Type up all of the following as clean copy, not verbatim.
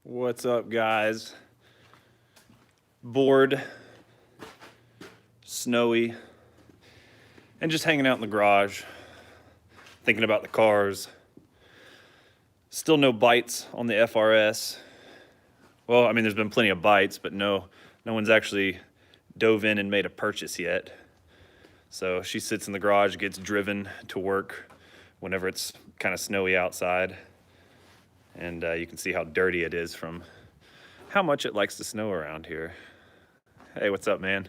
What's up, guys? Bored, snowy, and just hanging out in the garage, thinking about the cars. Still no bites on the FRS. Well, I mean, there's been plenty of bites, but no one's actually dove in and made a purchase yet. So she sits in the garage, gets driven to work whenever it's kind of snowy outside. And you can see how dirty it is from how much it likes to snow around here. Hey, what's up, man?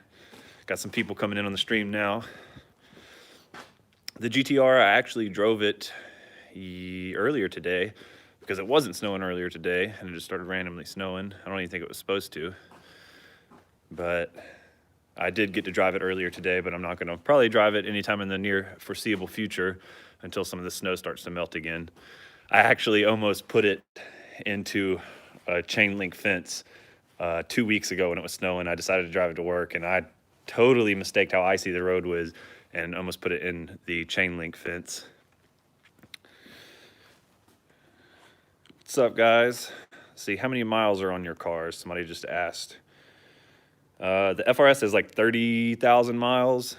Got some people coming in on the stream now. The GTR, I actually drove it earlier today because it wasn't snowing earlier today and it just started randomly snowing. I don't even think it was supposed to. But I did get to drive it earlier today, but I'm not gonna probably drive it anytime in the near foreseeable future until some of the snow starts to melt again. I actually almost put it into a chain link fence 2 weeks ago when it was snowing. I decided to drive it to work and I totally mistaked how icy the road was and almost put it in the chain link fence. What's up, guys? See, how many miles are on your cars? Somebody just asked. The FRS has like 30,000 miles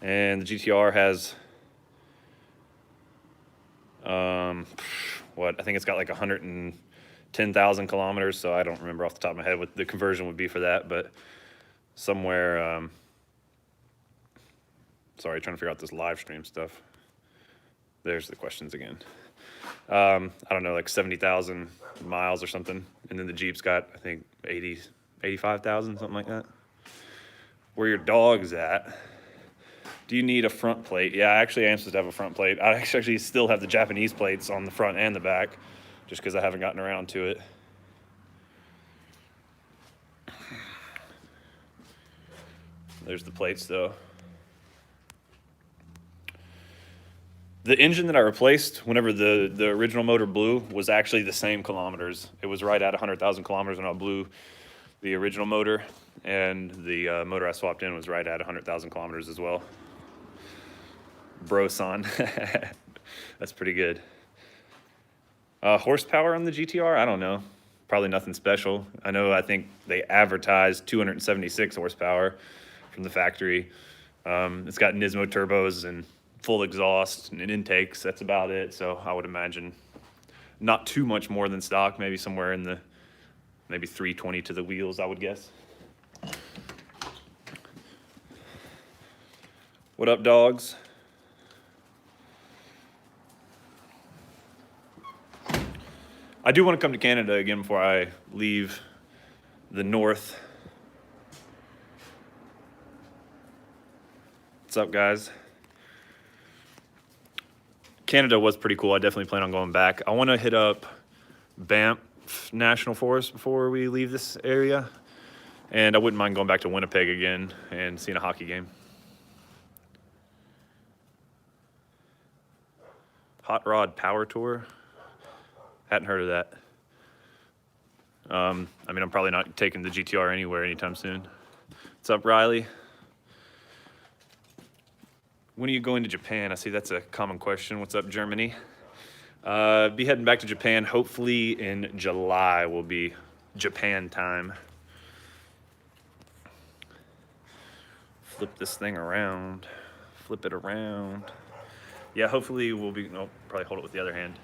and the GTR has I think it's got like 110,000 kilometers, so I don't remember off the top of my head what the conversion would be for that, but somewhere, sorry, trying to figure out this live stream stuff. There's the questions again. I don't know, like 70,000 miles or something, and then the Jeep's got, I think, 85,000, something like that. Where your dog's at. Do you need a front plate? Yeah, actually I am supposed to have a front plate. I actually still have the Japanese plates on the front and the back, just because I haven't gotten around to it. There's the plates though. The engine that I replaced whenever the original motor blew was actually the same kilometers. It was right at 100,000 kilometers when I blew the original motor, and the motor I swapped in was right at 100,000 kilometers as well. Bro-san. That's pretty good. Horsepower on the GTR? I don't know. Probably nothing special. I think they advertised 276 horsepower from the factory. It's got Nismo turbos and full exhaust and intakes. That's about it. So I would imagine not too much more than stock. Maybe somewhere in the maybe 320 to the wheels, I would guess. What up, dogs? I do want to come to Canada again before I leave the north. What's up, guys? Canada was pretty cool. I definitely plan on going back. I want to hit up Banff National Forest before we leave this area. And I wouldn't mind going back to Winnipeg again and seeing a hockey game. Hot Rod Power Tour. Hadn't heard of that. I mean, I'm probably not taking the GTR anywhere anytime soon. What's up, Riley? When are you going to Japan? I see that's a common question. What's up, Germany? Be heading back to Japan. Hopefully in July will be Japan time. Flip this thing around. Flip it around. Yeah, hopefully we'll be, no, probably hold it with the other hand.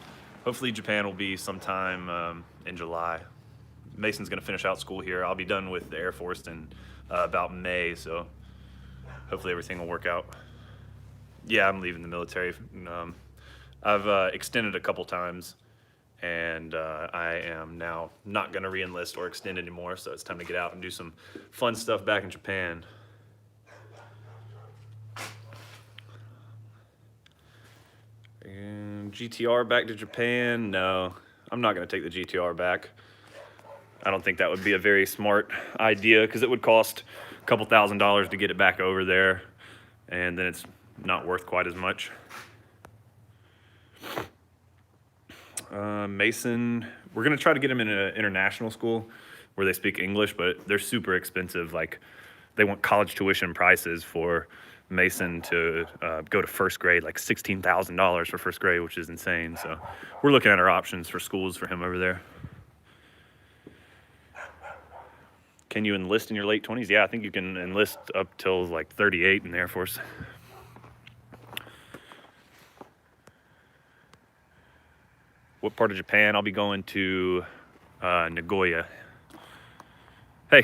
Hopefully Japan will be sometime in July. Mason's gonna finish out school here. I'll be done with the Air Force in about May, so hopefully everything will work out. Yeah, I'm leaving the military. I've extended a couple times, and I am now not gonna re-enlist or extend anymore, so it's time to get out and do some fun stuff back in Japan. And GTR back to Japan? No, I'm not gonna take the GTR back. I don't think that would be a very smart idea because it would cost a couple $1,000s to get it back over there, and then it's not worth quite as much. Mason, we're gonna try to get him in an international school where they speak English, but they're super expensive. Like, they want college tuition prices for Mason to go to first grade, like $16,000 for first grade, which is insane. So we're looking at our options for schools for him over there. Can you enlist in your late 20s? Yeah, I think you can enlist up till like 38 in the Air Force. What part of Japan? I'll be going to Nagoya. Hey,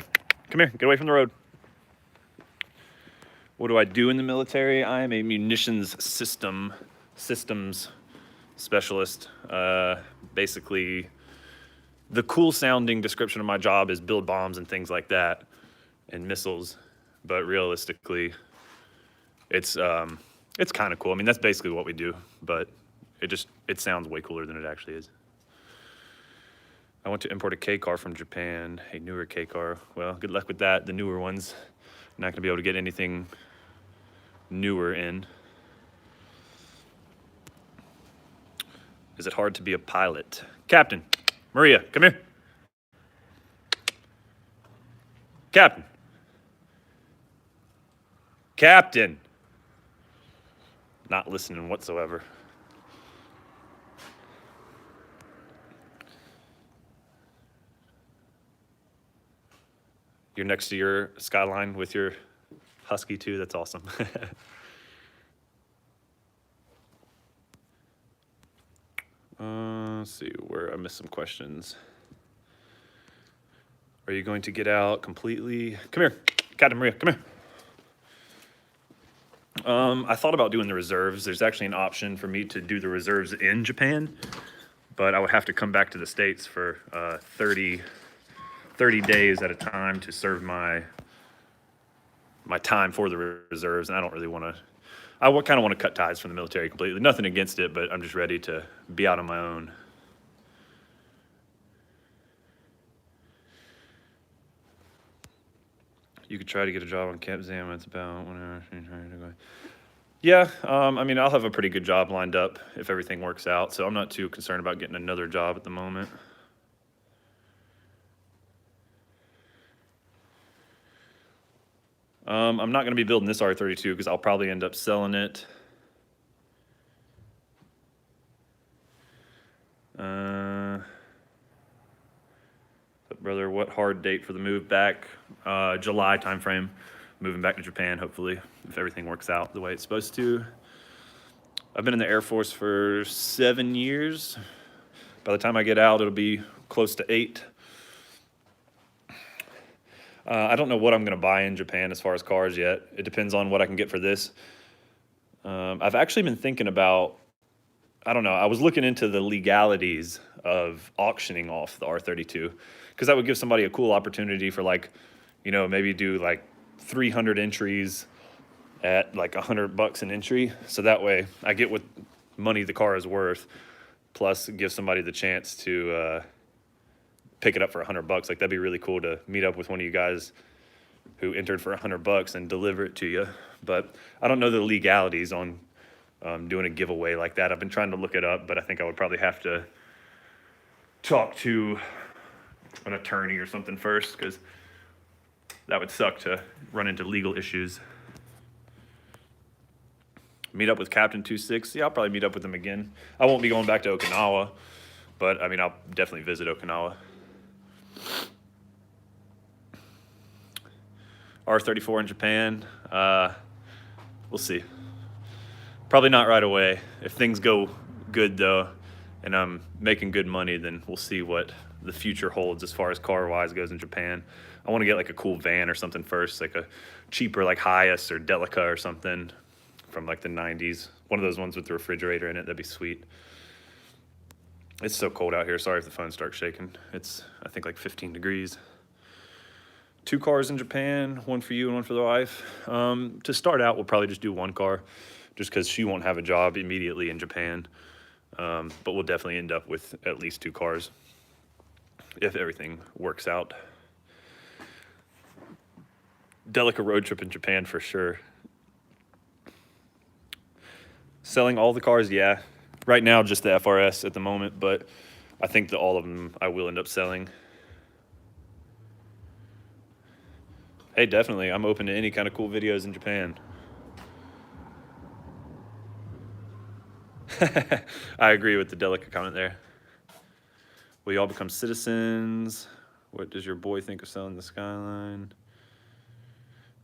come here, get away from the road. What do I do in the military? I am a munitions systems specialist. Basically, the cool sounding description of my job is build bombs and things like that, and missiles. But realistically, it's kind of cool. I mean, that's basically what we do, but it sounds way cooler than it actually is. I want to import a K car from Japan, a newer K car. Well, good luck with that. The newer ones, not gonna be able to get anything newer in. Is it hard to be a pilot? Captain, Maria, come here. Captain. Captain. Not listening whatsoever. You're next to your Skyline with your Husky too. That's awesome. Let's see where I missed some questions. Are you going to get out completely? Come here, Captain Maria, come here. I thought about doing the reserves. There's actually an option for me to do the reserves in Japan, but I would have to come back to the States for 30 days at a time to serve my time for the reserves, and I don't really want to. I kind of want to cut ties from the military completely. Nothing against it, but I'm just ready to be out on my own. You could try to get a job on Camp Zam. It's about whenever you're trying to go. Yeah, I mean, I'll have a pretty good job lined up if everything works out, so I'm not too concerned about getting another job at the moment. I'm not going to be building this R32 because I'll probably end up selling it. But brother, what hard date for the move back? July timeframe. Moving back to Japan, hopefully, if everything works out the way it's supposed to. I've been in the Air Force for 7 years. By the time I get out, it'll be close to 8. I don't know what I'm going to buy in Japan as far as cars yet. It depends on what I can get for this. I've actually been thinking about, I don't know, I was looking into the legalities of auctioning off the R32 because that would give somebody a cool opportunity for like, you know, maybe do like 300 entries at like $100 an entry. So that way I get what money the car is worth, plus give somebody the chance to pick it up for $100. Like that'd be really cool to meet up with one of you guys who entered for $100 and deliver it to you. But I don't know the legalities on doing a giveaway like that. I've been trying to look it up, but I think I would probably have to talk to an attorney or something first, because that would suck to run into legal issues. Meet up with Captain 26. Yeah, I'll probably meet up with him again. I won't be going back to Okinawa, but I mean, I'll definitely visit Okinawa. R34 in Japan, we'll see. Probably not right away. If things go good though, and I'm making good money, then we'll see what the future holds as far as car-wise goes in Japan. I want to get like a cool van or something first, like a cheaper like Hiace or Delica or something from like the 90s. One of those ones with the refrigerator in it, that'd be sweet. It's so cold out here. Sorry if the phone starts shaking. It's, I think, like 15 degrees. 2 cars in Japan, one for you and one for the wife. To start out, we'll probably just do 1 car just because she won't have a job immediately in Japan. But we'll definitely end up with at least 2 cars if everything works out. Delica road trip in Japan for sure. Selling all the cars, yeah. Right now, just the FRS at the moment, but I think that all of them I will end up selling. Hey, definitely. I'm open to any kind of cool videos in Japan. I agree with the Delica comment there. Will you all become citizens? What does your boy think of selling the Skyline?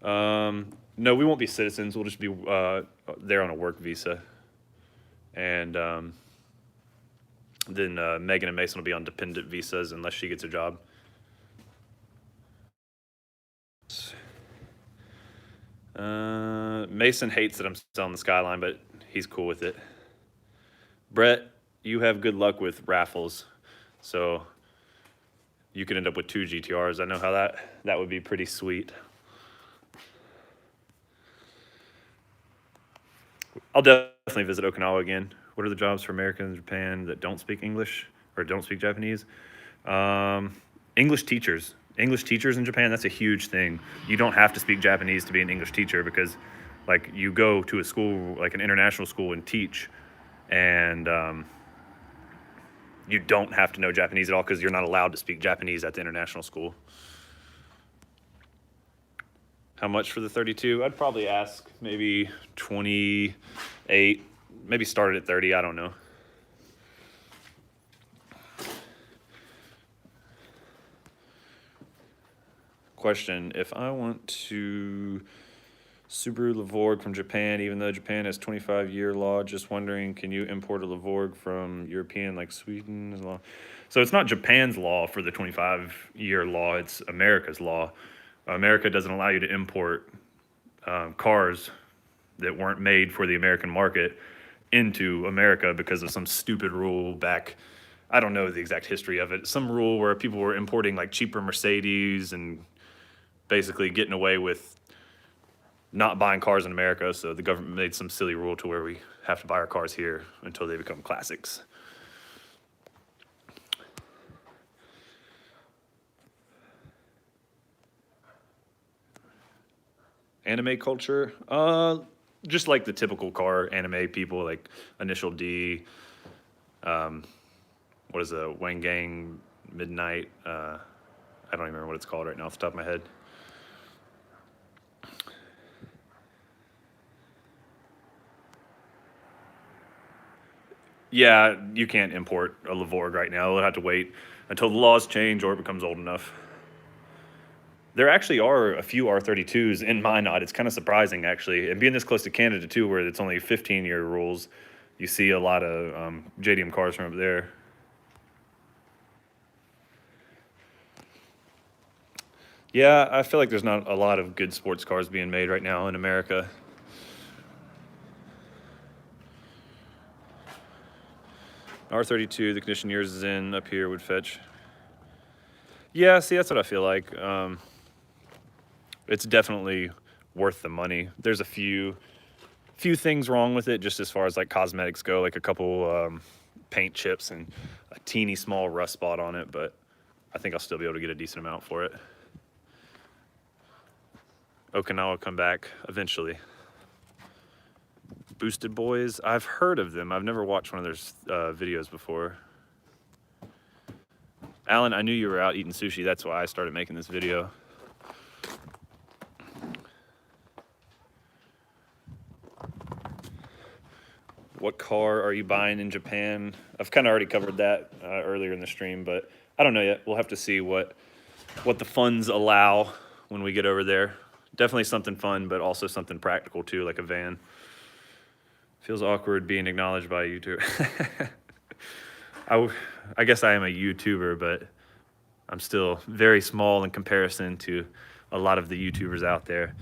No, we won't be citizens. We'll just be there on a work visa. And then Megan and Mason will be on dependent visas unless she gets a job. Mason hates that I'm selling the Skyline, but he's cool with it. Brett, you have good luck with raffles, so you could end up with 2 GTRs. I know how that would be pretty sweet. I'll definitely visit Okinawa again. What are the jobs for Americans in Japan that don't speak English or don't speak Japanese? English teachers. English teachers in Japan, that's a huge thing. You don't have to speak Japanese to be an English teacher because, like, you go to a school, like an international school, and teach, and you don't have to know Japanese at all because you're not allowed to speak Japanese at the international school. How much for the 32? I'd probably ask maybe 28, maybe start it at 30, I don't know. Question, if I want to Subaru Levorg from Japan, even though Japan has 25-year law, just wondering, can you import a Levorg from European like Sweden's law? So it's not Japan's law for the 25-year law, it's America's law. America doesn't allow you to import cars that weren't made for the American market into America because of some stupid rule back, I don't know the exact history of it, some rule where people were importing like cheaper Mercedes and basically getting away with not buying cars in America, so the government made some silly rule to where we have to buy our cars here until they become classics. Anime culture, just like the typical car anime people, like Initial D, what is it, Wang Gang, Midnight, I don't even remember what it's called right now off the top of my head. Yeah, you can't import a Levorg right now. It'll have to wait until the laws change or it becomes old enough. There actually are a few R32s in Minot. It's kind of surprising, actually. And being this close to Canada, too, where it's only 15-year rules, you see a lot of JDM cars from up there. Yeah, I feel like there's not a lot of good sports cars being made right now in America. R32, the condition yours is in up here would fetch. Yeah, see, that's what I feel like. It's definitely worth the money. There's a few things wrong with it, just as far as like cosmetics go, like a couple paint chips and a teeny small rust spot on it, but I think I'll still be able to get a decent amount for it. Okinawa come back eventually. Boosted Boys, I've heard of them. I've never watched one of their videos before. Alan, I knew you were out eating sushi. That's why I started making this video. What car are you buying in Japan? I've kind of already covered that earlier in the stream, but I don't know yet. We'll have to see what the funds allow when we get over there. Definitely something fun, but also something practical too, like a van. Feels awkward being acknowledged by a YouTuber. I guess I am a YouTuber, but I'm still very small in comparison to a lot of the YouTubers out there.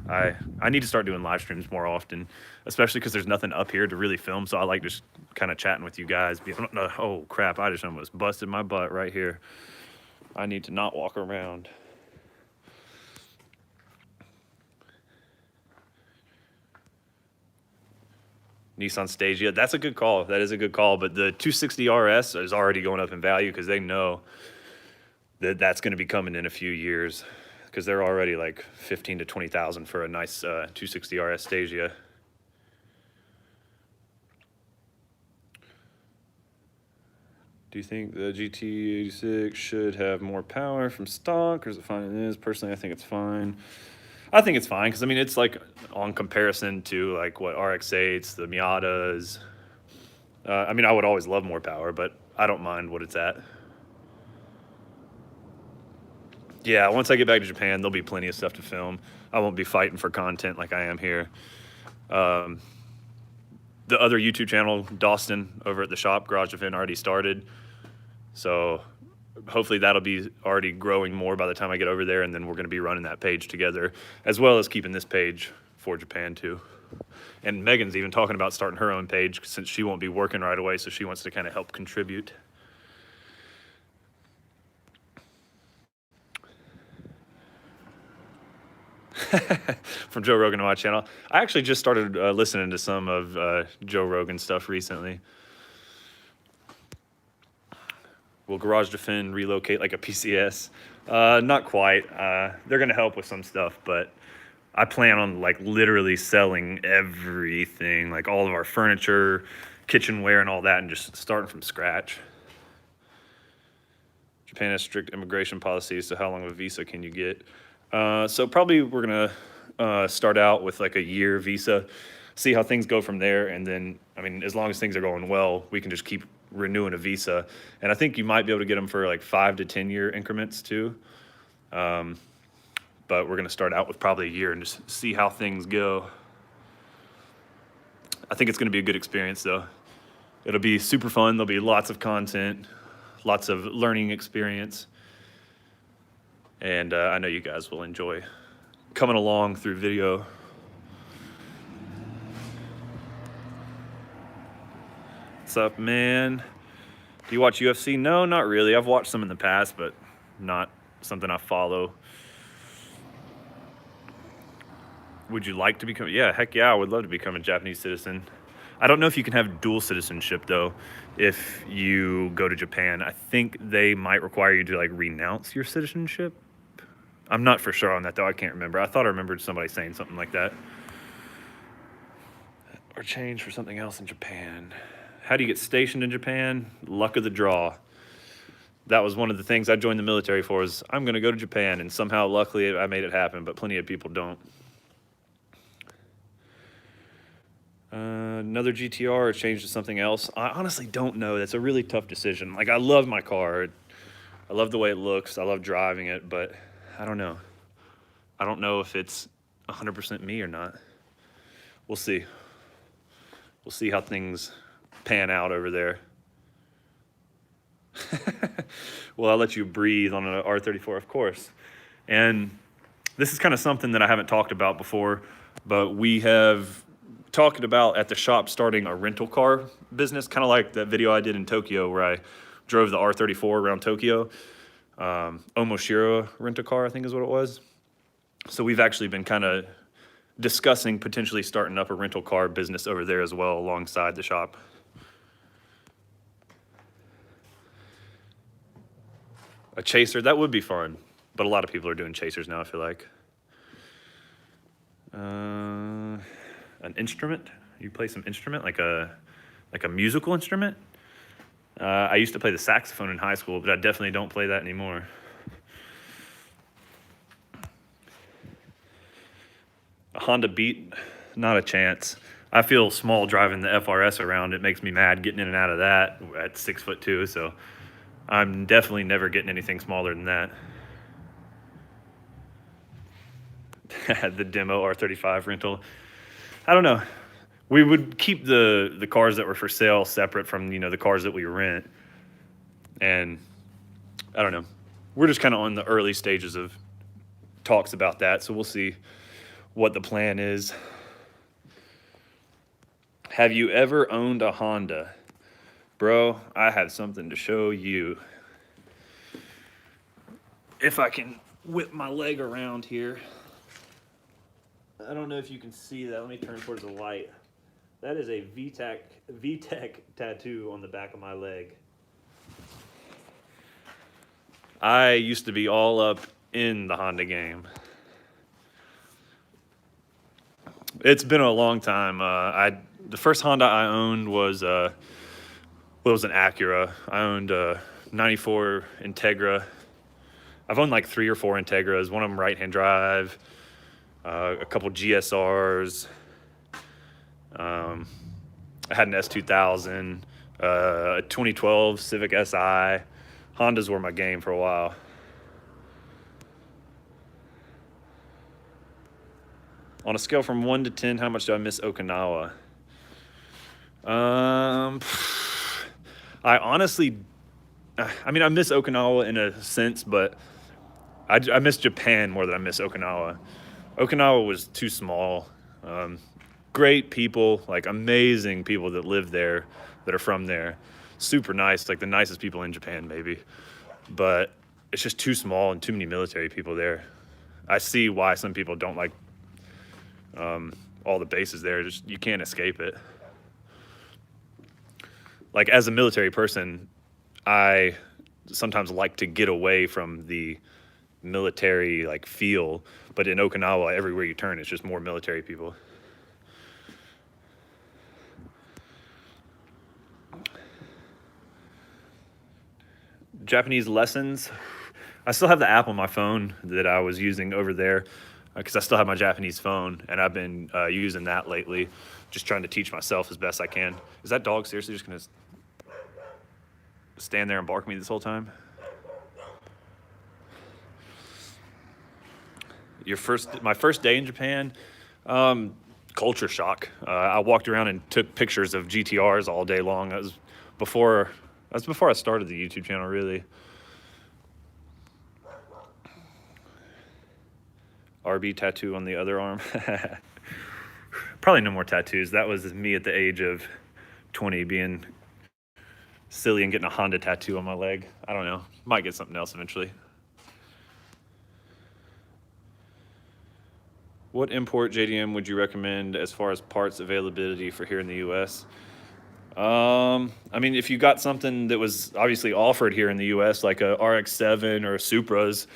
I need to start doing live streams more often, especially because there's nothing up here to really film, so I like just kind of chatting with you guys. Oh, crap, I just almost busted my butt right here. I need to not walk around. Nissan Stagea, that's a good call. That is a good call, but the 260 RS is already going up in value because they know that that's going to be coming in a few years because they're already like 15 to 20,000 for a nice 260 RS Stagea. Do you think the GT86 should have more power from stock, or is it fine as it is? Personally, I think it's fine. I think it's fine because, I mean, it's like on comparison to like what RX-8s, the Miatas. I mean, I would always love more power, but I don't mind what it's at. Yeah, once I get back to Japan, there'll be plenty of stuff to film. I won't be fighting for content like I am here. The other YouTube channel, Dawson, over at the shop, Garage Defend, already started. So hopefully that'll be already growing more by the time I get over there, and then we're gonna be running that page together, as well as keeping this page for Japan too. And Megan's even talking about starting her own page since she won't be working right away, so she wants to kind of help contribute. From Joe Rogan on my channel. I actually just started listening to some of Joe Rogan stuff recently. Will Garage Defend relocate like a PCS? Not quite. They're gonna help with some stuff, but I plan on like literally selling everything, like all of our furniture, kitchenware and all that, and just starting from scratch. Japan has strict immigration policies, so how long of a visa can you get? So probably we're gonna start out with like a year visa, see how things go from there, and then, I mean, as long as things are going well, we can just keep renewing a visa. And I think you might be able to get them for like 5 to 10 year increments too. But we're gonna start out with probably a year and just see how things go. I think it's gonna be a good experience though. It'll be super fun. There'll be lots of content, lots of learning experience. And I know you guys will enjoy coming along through video. What's up, man? Do you watch UFC? No, not really. I've watched some in the past, but not something I follow. Would you like to become? Yeah, heck yeah, I would love to become a Japanese citizen. I don't know if you can have dual citizenship though if you go to Japan. I think they might require you to like renounce your citizenship. I'm not for sure on that though. I can't remember. I thought I remembered somebody saying something like that. Or change for something else in Japan. How do you get stationed in Japan? Luck of the draw. That was one of the things I joined the military for, is I'm gonna go to Japan, and somehow luckily I made it happen, but plenty of people don't. Another GTR or change to something else? I honestly don't know. That's a really tough decision. Like, I love my car. I love the way it looks. I love driving it, but I don't know. I don't know if it's 100% me or not. We'll see. We'll see how things pan out over there. Well, I'll let you breathe on an R34, of course. And this is kind of something that I haven't talked about before, but we have talked about at the shop starting a rental car business, kind of like that video I did in Tokyo where I drove the R34 around Tokyo. Omoshiro rent-a-car, I think is what it was. So we've actually been kind of discussing potentially starting up a rental car business over there as well alongside the shop. A chaser, that would be fun, but a lot of people are doing chasers now, I feel like. An instrument? You play some instrument, like a musical instrument? I used to play the saxophone in high school, but I definitely don't play that anymore. A Honda Beat, not a chance. I feel small driving the FRS around. It makes me mad getting in and out of that at 6'2", so I'm definitely never getting anything smaller than that. The demo R35 rental. I don't know. We would keep the cars that were for sale separate from, you know, the cars that we rent. And I don't know. We're just kind of on the early stages of talks about that, so we'll see what the plan is. Have you ever owned a Honda? Bro, I have something to show you. If I can whip my leg around here. I don't know if you can see that. Let me turn towards the light. That is a VTEC tattoo on the back of my leg. I used to be all up in the Honda game. It's been a long time. The first Honda I owned was it was an Acura. I owned a 94 Integra. I've owned like 3 or 4 Integras, one of them right-hand drive, a couple GSRs. I had an S2000, a 2012 Civic Si. Hondas were my game for a while. On a scale from 1 to 10, how much do I miss Okinawa? I honestly, I mean, I miss Okinawa in a sense, but I miss Japan more than I miss Okinawa. Okinawa was too small. Great people, like amazing people that live there, that are from there. Super nice, like the nicest people in Japan, maybe. But it's just too small and too many military people there. I see why some people don't like all the bases there. Just, you can't escape it. Like, as a military person, I sometimes like to get away from the military like feel, but in Okinawa, everywhere you turn, it's just more military people. Japanese lessons. I still have the app on my phone that I was using over there because I still have my Japanese phone, and I've been using that lately, just trying to teach myself as best I can. Is that dog seriously just gonna stand there and bark at me this whole time? My first day in Japan, culture shock. I walked around and took pictures of GTRs all day long. That was before I started the YouTube channel, really. RB tattoo on the other arm. Probably no more tattoos. That was me at the age of 20, being silly and getting a Honda tattoo on my leg. I don't know. Might get something else eventually. What import JDM would you recommend as far as parts availability for here in the US? I mean, if you got something that was obviously offered here in the US, like a RX-7 or a Supra's,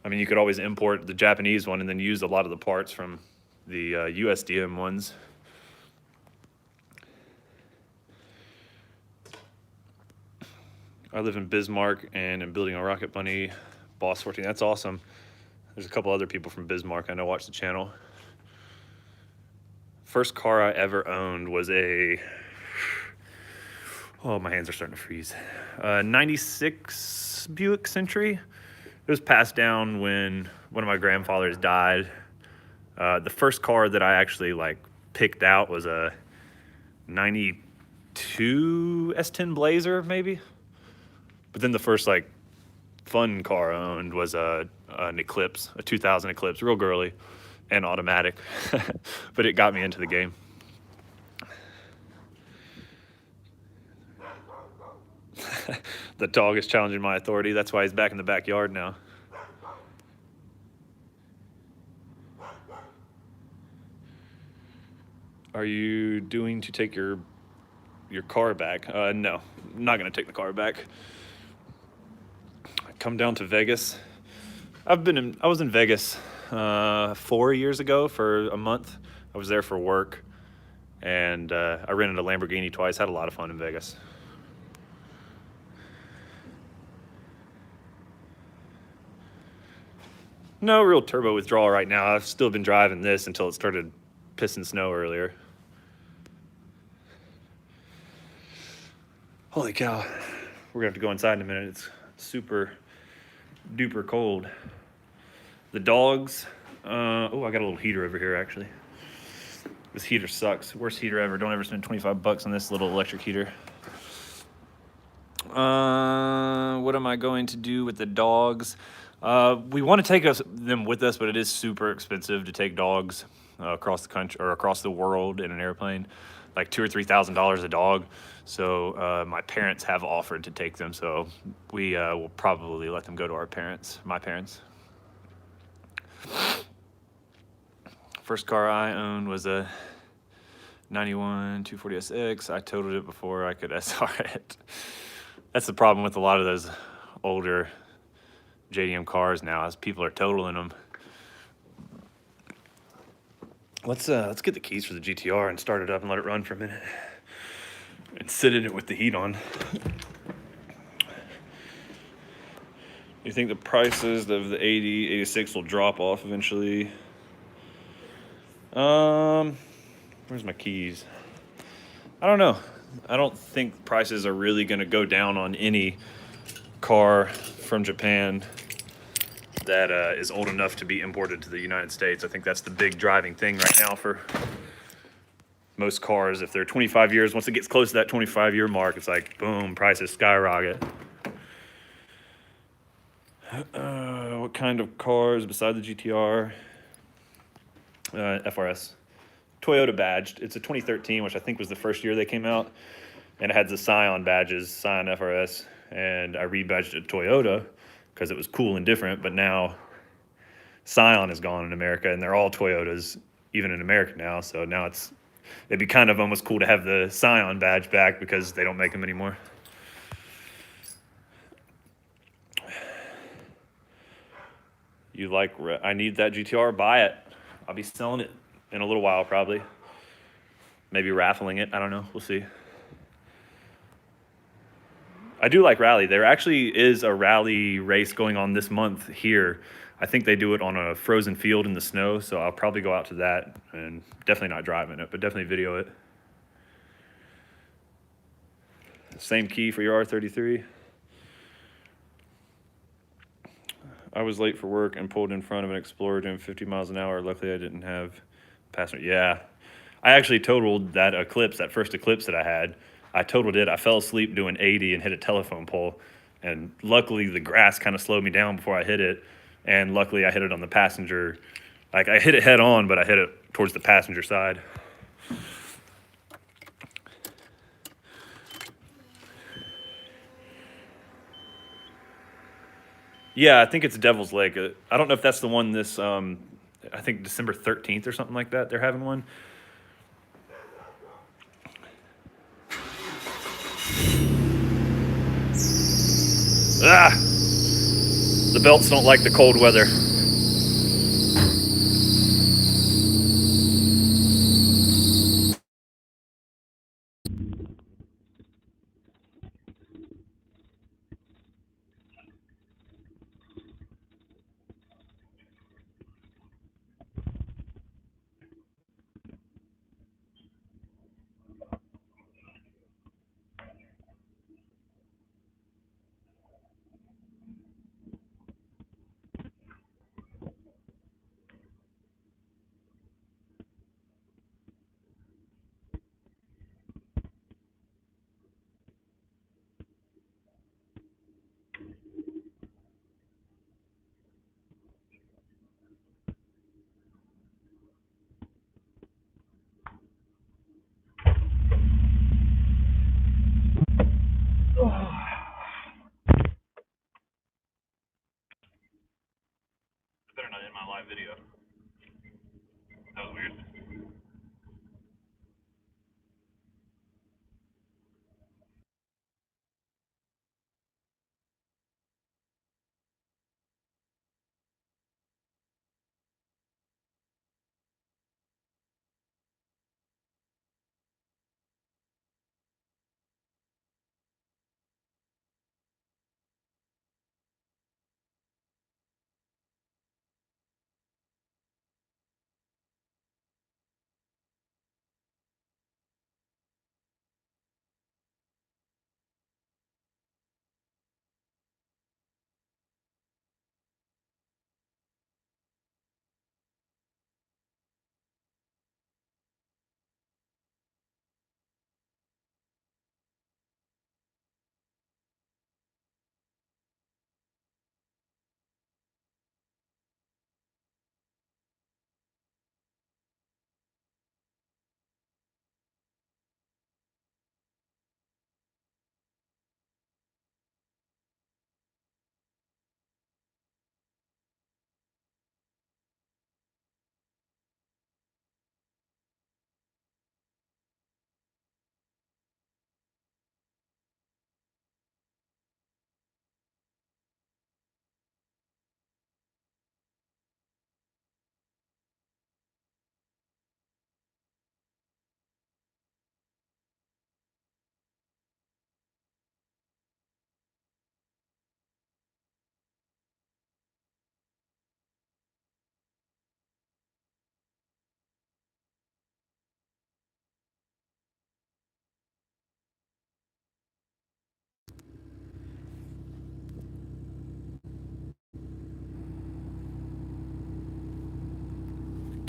I mean, you could always import the Japanese one and then use a lot of the parts from the USDM ones. I live in Bismarck and am building a rocket bunny, Boss 14. That's awesome. There's a couple other people from Bismarck I know watch the channel. First car I ever owned was a, oh, my hands are starting to freeze. 96 Buick Century. It was passed down when one of my grandfathers died. The first car that I actually like picked out was a 92 S10 Blazer, maybe. But then the first like fun car I owned was an Eclipse, a 2000 Eclipse, real girly and automatic, but it got me into the game. The dog is challenging my authority. That's why he's back in the backyard now. Are you doing to take your car back? No, I'm not gonna take the car back. I come down to Vegas. I was in Vegas 4 years ago for a month. I was there for work, and I rented a Lamborghini twice. Had a lot of fun in Vegas. No real turbo withdrawal right now. I've still been driving this until it started pissing snow earlier. Holy cow. We're gonna have to go inside in a minute. It's super duper cold. The dogs, oh, I got a little heater over here actually. This heater sucks. Worst heater ever. Don't ever spend 25 bucks on this little electric heater. What am I going to do with the dogs? We want to take them with us, but it is super expensive to take dogs across the country or across the world in an airplane, like $2,000 or $3,000 a dog. So my parents have offered to take them, so we will probably let them go to my parents. First car I owned was a 91 240SX. I totaled it before I could SR it. That's the problem with a lot of those older JDM cars now, is people are totaling them. Let's get the keys for the GTR and start it up and let it run for a minute and sit in it with the heat on. You think the prices of the 80, 86 will drop off eventually? Where's my keys? I don't know. I don't think prices are really going to go down on any car from Japan. that is old enough to be imported to the United States. I think that's the big driving thing right now for most cars. If they're 25 years, once it gets close to that 25-year mark, it's like, boom, prices skyrocket. What kind of cars beside the GTR? FRS. Toyota badged. It's a 2013, which I think was the first year they came out. And it had the Scion badges, Scion FRS. And I rebadged it Toyota because it was cool and different. But now Scion is gone in America, and they're all Toyotas, even in America now. So now it'd be kind of almost cool to have the Scion badge back because they don't make them anymore. You like, I need that GTR, buy it. I'll be selling it in a little while probably. Maybe raffling it, I don't know, we'll see. I do like rally. There actually is a rally race going on this month here. I think they do it on a frozen field in the snow, so I'll probably go out to that, and definitely not driving it, but definitely video it. Same key for your R32. I was late for work and pulled in front of an Explorer doing 50 miles an hour. Luckily, I didn't have passenger. Yeah, I actually totaled that Eclipse, that first Eclipse that I had. I totaled it. I fell asleep doing 80 and hit a telephone pole. And luckily, the grass kind of slowed me down before I hit it. And luckily, I hit it on the passenger. Like, I hit it head on, but I hit it towards the passenger side. Yeah, I think it's Devil's Lake. I don't know if that's the one this, I think December 13th or something like that. They're having one. Ah! The belts don't like the cold weather. Better not end my live video. That was weird.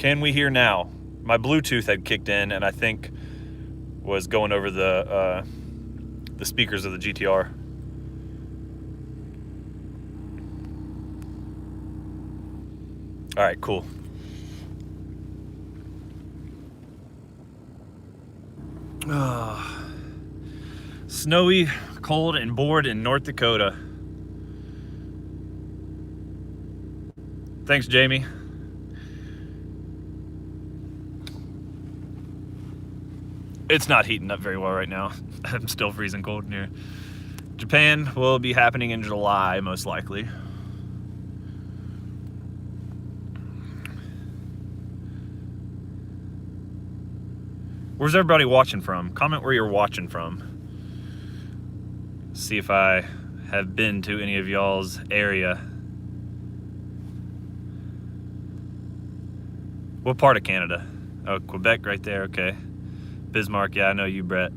Can we hear now? My Bluetooth had kicked in and I think was going over the speakers of the GTR. All right, cool. Snowy, cold, and bored in North Dakota. Thanks, Jamie. It's not heating up very well right now. I'm still freezing cold in here. Japan will be happening in July, most likely. Where's everybody watching from? Comment where you're watching from. See if I have been to any of y'all's area. What part of Canada? Oh, Quebec right there, okay. Bismarck, yeah, I know you, Brett.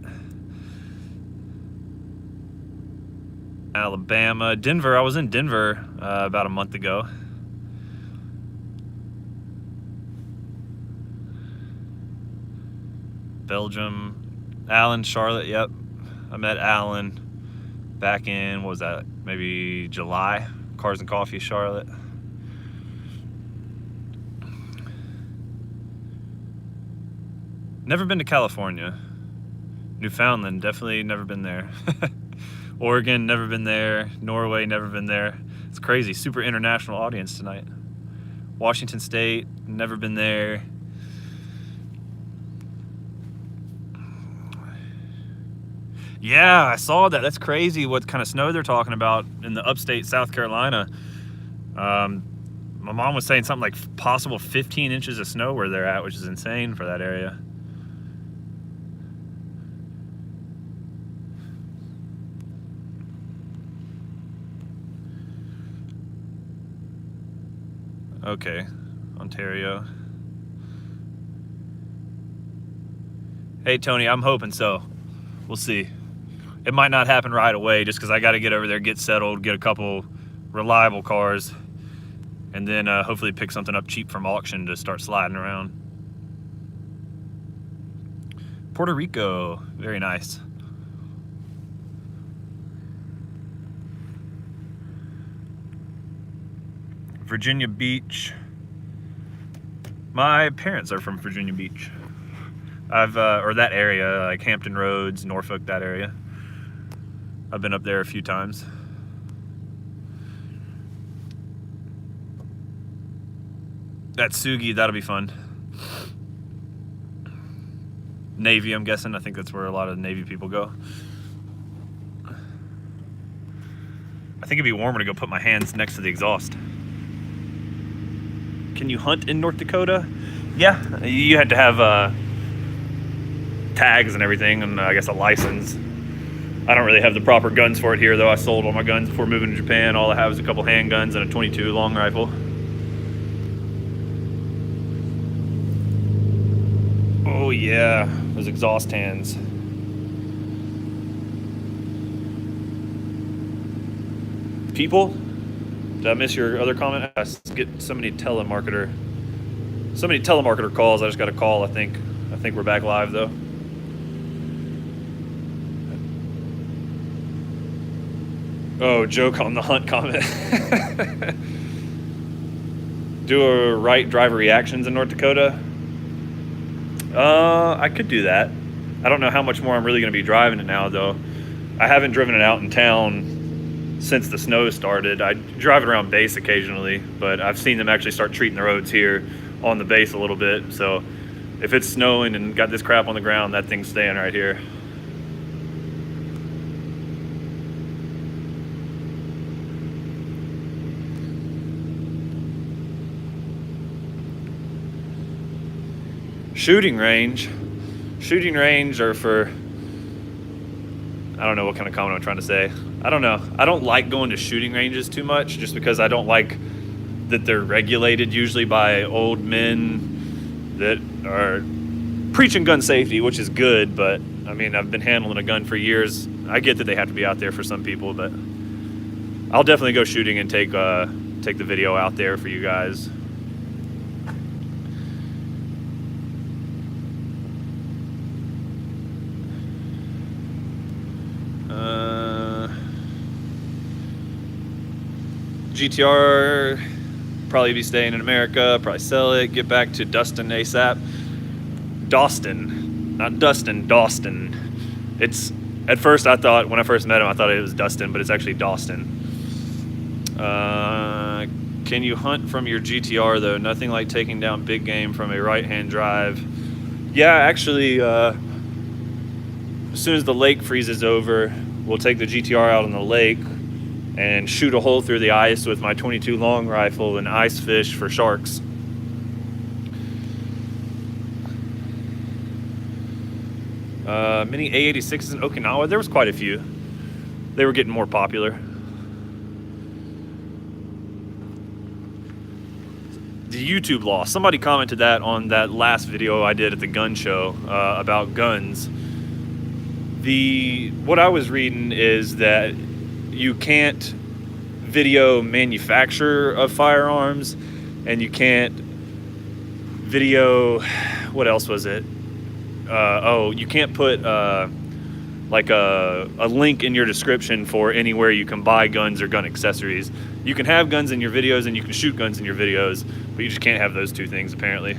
Alabama, Denver, I was in Denver about a month ago. Belgium, Alan, Charlotte, yep. I met Alan back in, what was that, maybe July? Cars and Coffee, Charlotte. Never been to California. Newfoundland, definitely never been there. Oregon, never been there. Norway, never been there. It's crazy, super international audience tonight. Washington State, never been there. Yeah, I saw that. That's crazy what kind of snow they're talking about in the upstate South Carolina. My mom was saying something like possible 15 inches of snow where they're at, which is insane for that area. Okay, Ontario. Hey, Tony, I'm hoping so. We'll see. It might not happen right away just because I got to get over there, get settled, get a couple reliable cars, and then hopefully pick something up cheap from auction to start sliding around. Puerto Rico, very nice. Virginia Beach. My parents are from Virginia Beach. Or that area, like Hampton Roads, Norfolk, that area. I've been up there a few times. That Sugi, that'll be fun. Navy, I'm guessing. I think that's where a lot of the Navy people go. I think it'd be warmer to go put my hands next to the exhaust. Can you hunt in North Dakota? Yeah, you had to have tags and everything, and I guess a license. I don't really have the proper guns for it here, though. I sold all my guns before moving to Japan. All I have is a couple handguns and a .22 long rifle. Oh yeah, those exhaust hands. People? Did I miss your other comment? I get so many telemarketer calls. I just got a call, I think. I think we're back live, though. Oh, joke on the hunt comment. Do a right driver reactions in North Dakota? I could do that. I don't know how much more I'm really going to be driving it now, though. I haven't driven it out in town since the snow started. I drive it around base occasionally, but I've seen them actually start treating the roads here on the base a little bit. So if it's snowing and got this crap on the ground, that thing's staying right here. Shooting range are for, I don't know what kind of comment I'm trying to say. I don't know. I don't like going to shooting ranges too much just because I don't like that they're regulated usually by old men that are preaching gun safety, which is good, but I mean, I've been handling a gun for years. I get that they have to be out there for some people, but I'll definitely go shooting and take the video out there for you guys. GTR, probably be staying in America, probably sell it, get back to Dustin ASAP. Dawson, not Dustin, Dawson. It's, at first I thought, when I first met him, I thought it was Dustin, but it's actually Dawson. Can you hunt from your GTR though? Nothing like taking down big game from a right-hand drive. Yeah, actually, as soon as the lake freezes over, we'll take the GTR out on the lake and shoot a hole through the ice with my 22 long rifle and ice fish for sharks. Mini A86s in Okinawa, there was quite a few. They were getting more popular. The YouTube loss. Somebody commented that on that last video I did at the gun show about guns. What I was reading is that you can't video manufacture of firearms, and you can't video, what else was it? You can't put like a link in your description for anywhere you can buy guns or gun accessories. You can have guns in your videos and you can shoot guns in your videos, but you just can't have those two things apparently.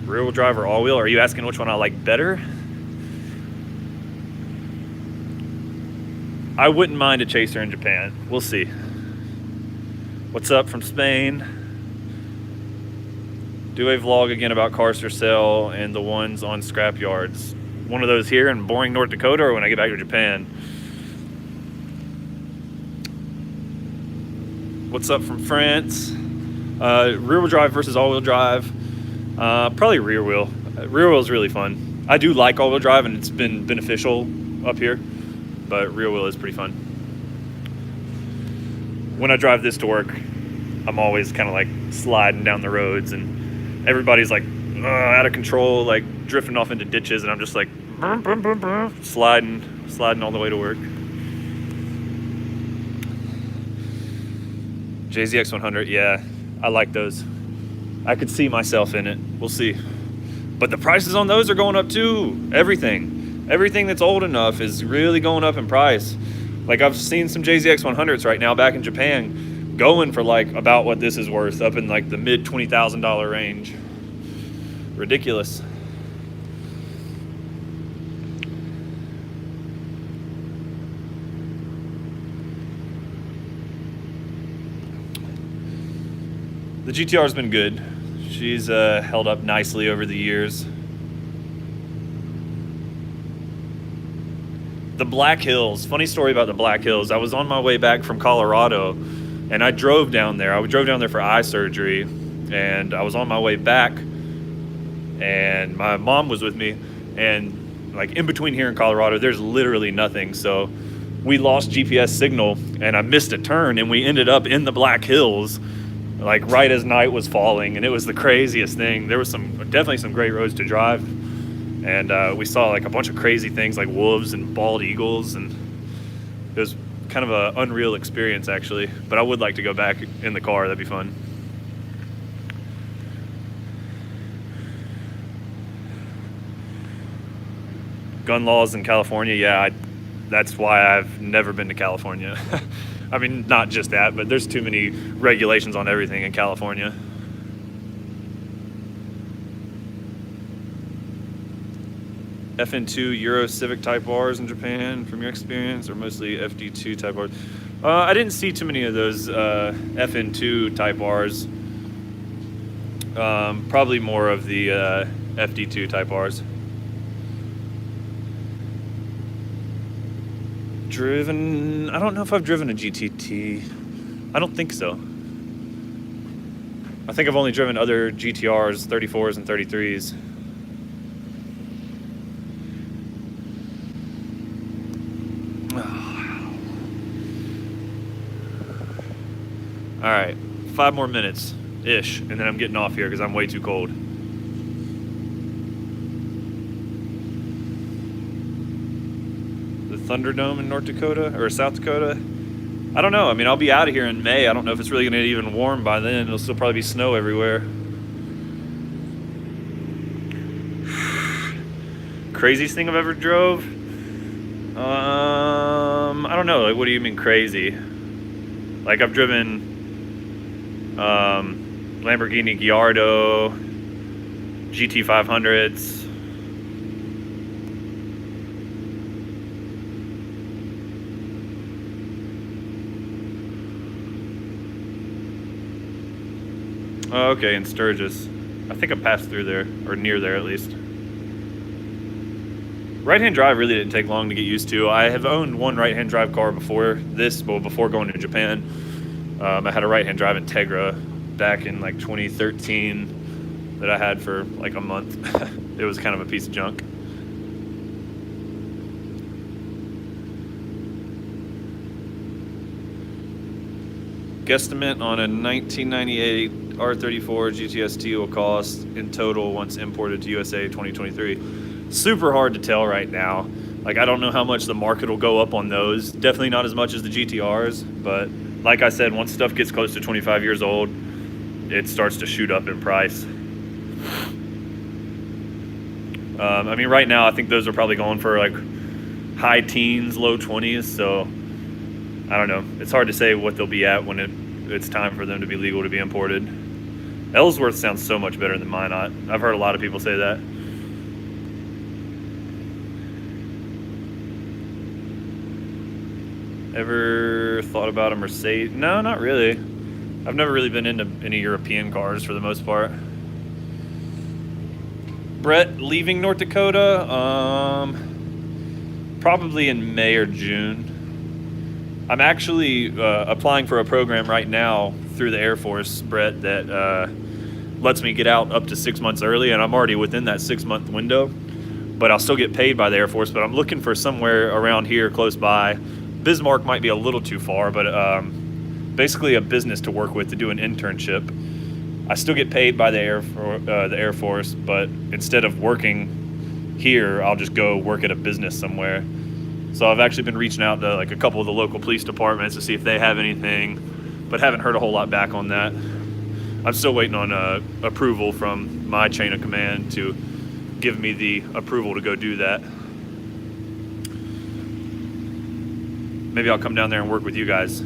Rear wheel drive or all wheel? Are you asking which one I like better? I wouldn't mind a Chaser in Japan. We'll see. What's up from Spain? Do a vlog again about cars for sale and the ones on scrap yards. One of those here in boring North Dakota, or when I get back to Japan? What's up from France? Rear wheel drive versus all wheel drive. Probably rear wheel. Rear wheel is really fun. I do like all wheel drive and it's been beneficial up here, but rear wheel is pretty fun. When I drive this to work, I'm always kind of like sliding down the roads and everybody's like out of control, like drifting off into ditches, and I'm just like sliding all the way to work. JZX 100, yeah, I like those. I could see myself in it. We'll see. But the prices on those are going up too. Everything that's old enough is really going up in price. Like I've seen some JZX 100s right now back in Japan going for like about what this is worth, up in like the mid $20,000 range. Ridiculous. The GTR's been good. She's held up nicely over the years. The Black Hills, funny story about the Black Hills. I was on my way back from Colorado and I drove down there. I drove down there for eye surgery, and I was on my way back and my mom was with me, and like in between here in Colorado, there's literally nothing. So we lost GPS signal and I missed a turn and we ended up in the Black Hills like right as night was falling, and it was the craziest thing. There was definitely some great roads to drive, and we saw like a bunch of crazy things like wolves and bald eagles, and it was kind of an unreal experience actually. But I would like to go back in the car. That'd be fun. Gun laws in California, yeah, that's why I've never been to California. I mean, not just that, but there's too many regulations on everything in California. FN2 Euro Civic Type Rs in Japan, from your experience, or mostly FD2 Type Rs? I didn't see too many of those FN2 Type Rs. Probably more of the FD2 Type Rs. Driven, I don't know if I've driven a GTT. I don't think so. I think I've only driven other GTRs, 34s and 33s. All right, 5 more minutes-ish, and then I'm getting off here because I'm way too cold. The Thunderdome in North Dakota, or South Dakota? I don't know. I mean, I'll be out of here in May. I don't know if it's really going to get even warm by then. It'll still probably be snow everywhere. Craziest thing I've ever drove? don't know, like, what do you mean crazy? Like, I've driven Lamborghini Gallardo, GT500s. Oh, okay, in Sturgis. I think I passed through there, or near there at least. Right-hand drive really didn't take long to get used to. I have owned one right-hand drive car before this, well, before going to Japan. I had a right-hand drive Integra back in like 2013 that I had for like a month. It was kind of a piece of junk. Guesstimate on a 1998 R34 GTST will cost in total once imported to USA 2023. Super hard to tell right now. Like, I don't know how much the market will go up on those. Definitely not as much as the GTRs, but like I said, once stuff gets close to 25 years old, it starts to shoot up in price. I mean, right now, I think those are probably going for like high teens, low 20s, so I don't know. It's hard to say what they'll be at when it's time for them to be legal to be imported. Ellsworth sounds so much better than Minot. I've heard a lot of people say that. Ever thought about a Mercedes? No, not really. I've never really been into any European cars for the most part. Brett leaving North Dakota? Probably in May or June. I'm actually applying for a program right now through the Air Force, Brett, that lets me get out up to 6 months early, and I'm already within that 6-month window, but I'll still get paid by the Air Force. But I'm looking for somewhere around here close by. Bismarck might be a little too far, but basically a business to work with to do an internship. I still get paid by the Air Force, but instead of working here, I'll just go work at a business somewhere. So I've actually been reaching out to like a couple of the local police departments to see if they have anything, but haven't heard a whole lot back on that. I'm still waiting on approval from my chain of command to give me the approval to go do that. Maybe I'll come down there and work with you guys.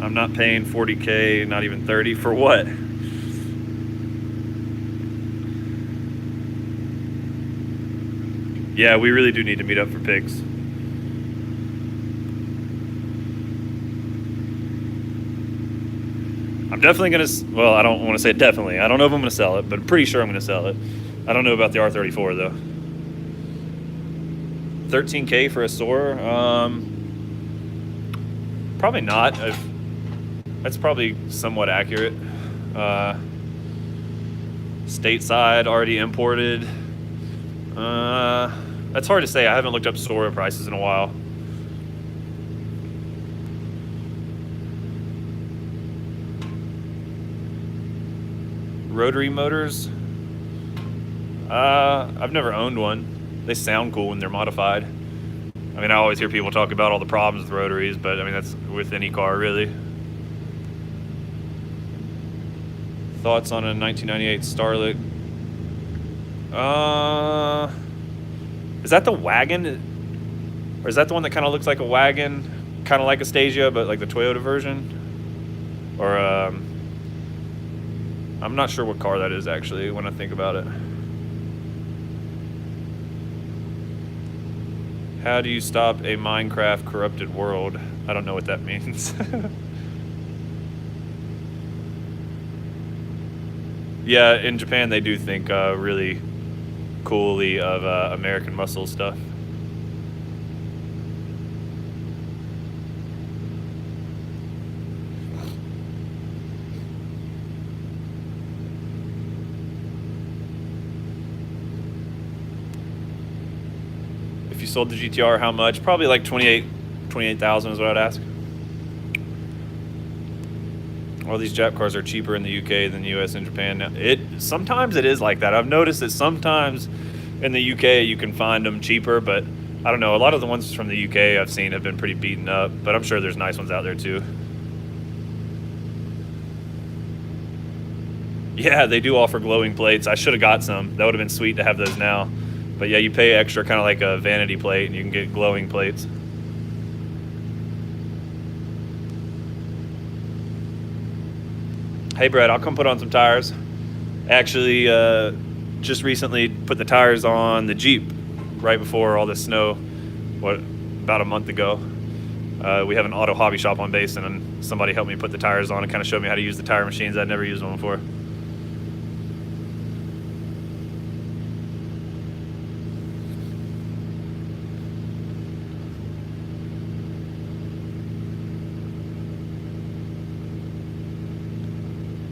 I'm not paying $40K, not even 30 for what? Yeah, we really do need to meet up for pigs. I'm definitely gonna, well, I don't want to say definitely. I don't know if I'm gonna sell it, but I'm pretty sure I'm gonna sell it. I don't know about the R34 though. 13K for a Soarer? Probably not. That's probably somewhat accurate. Stateside, already imported. That's hard to say. I haven't looked up Soarer prices in a while. Rotary motors? I've never owned one. They sound cool when they're modified. I mean, I always hear people talk about all the problems with rotaries, but I mean, that's with any car, really. Thoughts on a 1998 Starlet? Is that the wagon? Or is that the one that kind of looks like a wagon? Kind of like a Stasia, but like the Toyota version? Or, I'm not sure what car that is, actually, when I think about it. How do you stop a Minecraft corrupted world? I don't know what that means. Yeah, in Japan they do think really coolly of American muscle stuff. If you sold the GTR, how much? Probably like 28,000 is what I'd ask. All these Jap cars are cheaper in the UK than the US and Japan now. Sometimes it is like that. I've noticed that sometimes in the UK you can find them cheaper, but I don't know. A lot of the ones from the UK I've seen have been pretty beaten up, but I'm sure there's nice ones out there too. Yeah, they do offer glowing plates. I should have got some. That would have been sweet to have those now. But yeah, you pay extra, kind of like a vanity plate, and you can get glowing plates. Hey Brett, I'll come put on some tires. Actually, just recently put the tires on the Jeep right before all this snow, about a month ago. We have an auto hobby shop on base, and somebody helped me put the tires on and kind of showed me how to use the tire machines. I'd never used one before.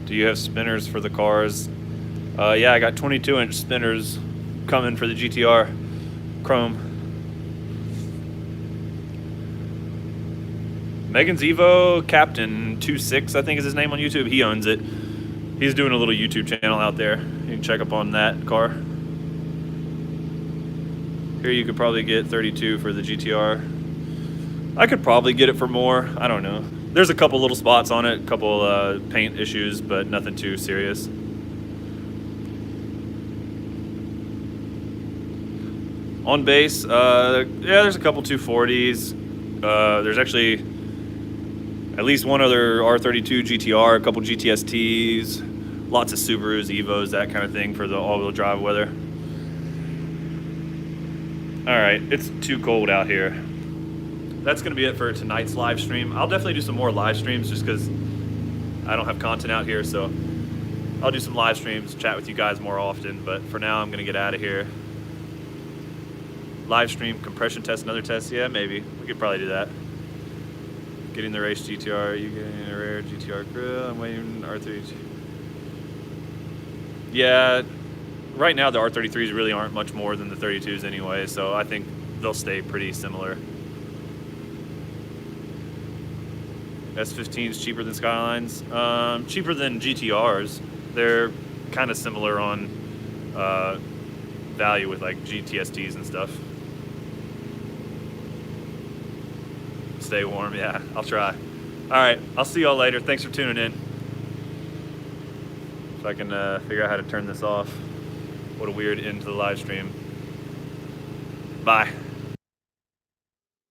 Do you have spinners for the cars? Yeah, I got 22-inch spinners coming for the GTR Chrome. Megan's Evo Captain 26, I think is his name on YouTube. He owns it. He's doing a little YouTube channel out there. You can check up on that car. Here you could probably get 32 for the GTR. I could probably get it for more. I don't know. There's a couple little spots on it, a couple paint issues, but nothing too serious. On base, yeah, there's a couple 240s. There's actually at least one other R32 GTR, a couple GTSTs, lots of Subarus, Evos, that kind of thing for the all-wheel drive weather. All right, it's too cold out here. That's going to be it for tonight's live stream. I'll definitely do some more live streams just because I don't have content out here, so I'll do some live streams, chat with you guys more often, but for now I'm going to get out of here. Live stream, compression test, another test? Yeah, maybe. We could probably do that. Getting the race GTR, you getting a rare GTR grill, I'm waiting R32. Yeah, right now the R33s really aren't much more than the 32s anyway, so I think they'll stay pretty similar. S15's cheaper than Skylines. Cheaper than GTRs. They're kind of similar on value with like GTSTs and stuff. Stay warm, yeah, I'll try. All right, I'll see y'all later. Thanks for tuning in. If I can figure out how to turn this off. What a weird end to the live stream. Bye.